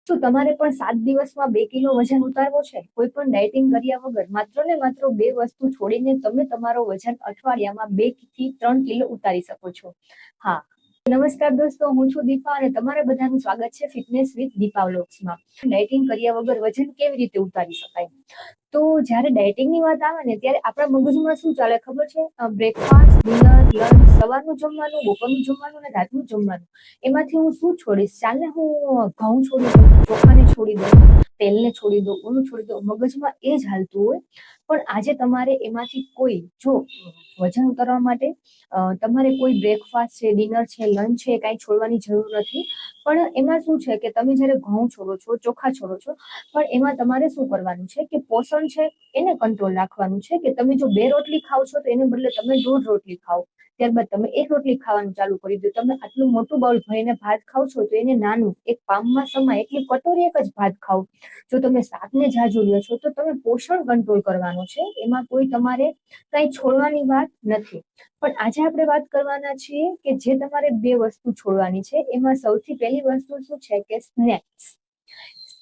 શું તમારે પણ 7 દિવસમાં 2 કિલો વજન ઉતારવો છે? કોઈ પણ ડાયટિંગ કર્યા વગર માત્ર ને માત્ર 2 વસ્તુ છોડીને તમે તમારો વજન અઠવાડિયામાં 2 થી 3 કિલો ઉતારી શકો છો. હા, નમસ્કાર દોસ્તો, હું છું દીપા અને તમારા બધાનું સ્વાગત છે ફિટનેસ વિથ દીપા વ્લોગ્સમાં. ડાયટિંગ કર્યા વગર વજન કેવી રીતે ઉતારી શકાય? તો જ્યારે ડાયટિંગની વાત આવે ને ત્યારે આપણા મગજમાં શું ચાલે ખબર છે? બ્રેકફાસ્ટ, ડિનર, લંચ, સવારનું જમવાનું, બપોરનું જમવાનું અને રાતનું જમવાનું. એમાંથી હું શું છોડીશ? ચાલ ને હું ઘઉં છોડી દઉં, ચોખાને છોડી દઉં, તેલને છોડી દઉં, ઊનું છોડી દઉં. મગજમાં એ જ હાલતું હોય. પણ આજે તમારે એમાંથી કોઈ જો વજન ઉતારવા માટે તમારે કોઈ બ્રેકફાસ્ટ છે, ડિનર છે, લંચ છે, કાંઈ છોડવાની જરૂર નથી. પણ એમાં શું છે કે તમે જ્યારે ઘઉં છોડો છો, ચોખા છોડો છો, પણ એમાં તમારે શું કરવાનું છે કે પોષણ છે એને કંટ્રોલ રાખવાનું છે. કે તમે જો 2 રોટલી ખાવ છો તો એને બદલે તમે 1.5 રોટલી ખાઓ. ત્યારબાદ તમે 1 રોટલી ખાવાનું ચાલુ કરી દો. તમે આટલું મોટું બાઉલ ભરીને ભાત ખાવ છો તો એને નાનું એક પામમાં સમાય એટલી કટોરી એક જ ભાત ખાઓ. જો તમે શાકને જાજુ લ્યો છો તો તમે પોષણ કંટ્રોલ કરવાનું છે. એમાં કોઈ તમારે કઈ છોડવાની વાત નથી. પણ આજે આપણે વાત કરવાના છીએ કે જે તમારે 2 વસ્તુ છોડવાની છે. એમાં સૌથી પહેલી વસ્તુ શું છે કે સ્નેક્સ.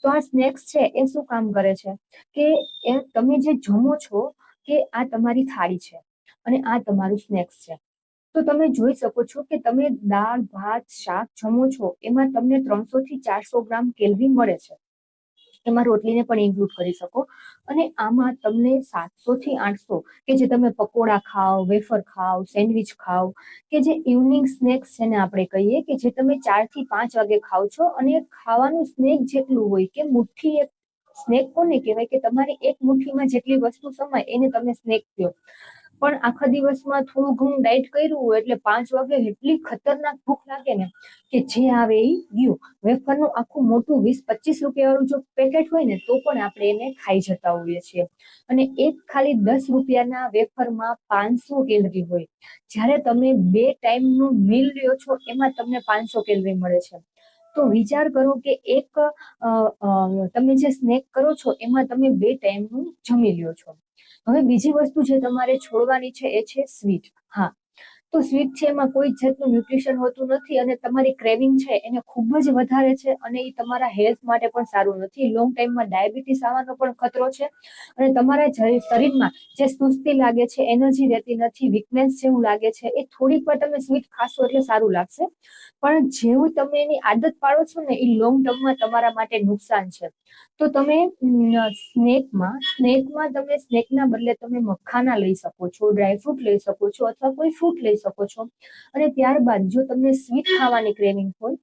તો આ સ્નેક્સ છે એ શું કામ કરે છે કે તમે જે જમો છો કે આ તમારી થાળી છે અને આ તમારું સ્નેક્સ છે. તો તમે જોઈ શકો છો કે તમે દાળ, ભાત, શાક જમો છો એમાં તમને 300 થી 400 ગ્રામ કેલરી મળે છે. એમાં રોટલીને પણ ઇન્ક્લુડ કરી શકો. અને આમાં તમને 700 થી 800 કે જે તમે પકોડા ખાઓ, વેફર ખાઓ, સેન્ડવિચ ખાઓ, કે જે ઇવનિંગ સ્નેક્સ છે ને આપણે કહીએ કે જે તમે 4 થી 5 વાગે ખાઓ છો. અને ખાવાનું સ્નેક જેટલું હોય કે મુઠ્ઠી એક સ્નેક કોને કહેવાય કે તમારી એક મુઠ્ઠીમાં જેટલી વસ્તુ સમાય એને તમે સ્નેક કહો. પણ આખા દિવસમાં થોડું ઘણું ડાયટ કર્યું હોય એટલે 5 વાગે એટલી ખતરનાક ભૂખ લાગે ને કે જે આવે એ ગયું. વેફરનું આખું મોટું 20-25 રૂપિયા વાળું જો પેકેટ હોય ને તો પણ આપણે એને ખાઈ જતા હોઈએ છીએ. અને એક ખાલી 10 રૂપિયાના વેફરમાં 500 કેલરી હોય. જ્યારે તમે 2 ટાઈમનું મીલ લ્યો છો એમાં તમને 500 કેલરી મળે છે. તો વિચાર કરો કે એક તમે જે સ્નેક કરો છો એમાં તમે 2 ટાઈમનું જમી લ્યો છો. હવે બીજી વસ્તુ જે તમારે છોડવાની છે એ છે સ્વીટ. હા, તો સ્વીટ છે એમાં કોઈ જાતનું ન્યુટ્રિશન હોતું નથી અને તમારી ક્રેવિંગ છે એને ખૂબ જ વધારે છે અને એ તમારા હેલ્થ માટે પણ સારું નથી. લોંગ ટાઈમમાં ડાયાબિટીસ આવવાનો પણ ખતરો છે. અને તમારા શરીરમાં જે સુસ્તી લાગે છે, એનર્જી રહેતી નથી, વીકનેસ જેવું લાગે છે, એ થોડીક વાર તમે સ્વીટ ખાશો એટલે સારું લાગશે. પણ જેવું તમે એની આદત પાડો છો ને એ લોંગ ટર્મમાં તમારા માટે નુકસાન છે. તો તમે સ્નેકમાં તમે સ્નેકના બદલે તમે મખાના લઈ શકો છો, ડ્રાયફ્રૂટ લઈ શકો છો અથવા કોઈ ફ્રૂટ લઈ શકો છો. અને ત્યારબાદ જો તમને સ્વીટ ખાવાની ક્રેવિંગ હોય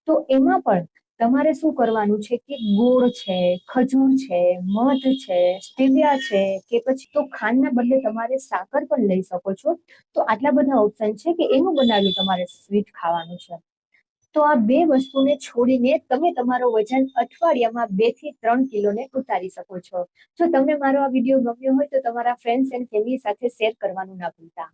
તો એમાં પણ તમારે શું કરવાનું છે કે ગોળ છે, ખજૂર છે, મધ છે, સ્ટેવિયા છે, કે પછી તો ખાંડના બદલે તમારે સાકર પણ લઈ શકો છો. તો આટલા બધા ઓપ્શન છે કે એનું બનાવ્યું તમારે સ્વીટ ખાવાનું છે. તો આ 2 વસ્તુને છોડીને તમે તમારો વજન અઠવાડિયામાં 2 થી 3 કિલોને ઉતારી શકો છો. જો તમને મારો આ વિડીયો ગમ્યો હોય તો તમારા ફ્રેન્ડ્સ એન્ડ ફેમિલી સાથે શેર કરવાનું ના ભૂલતા.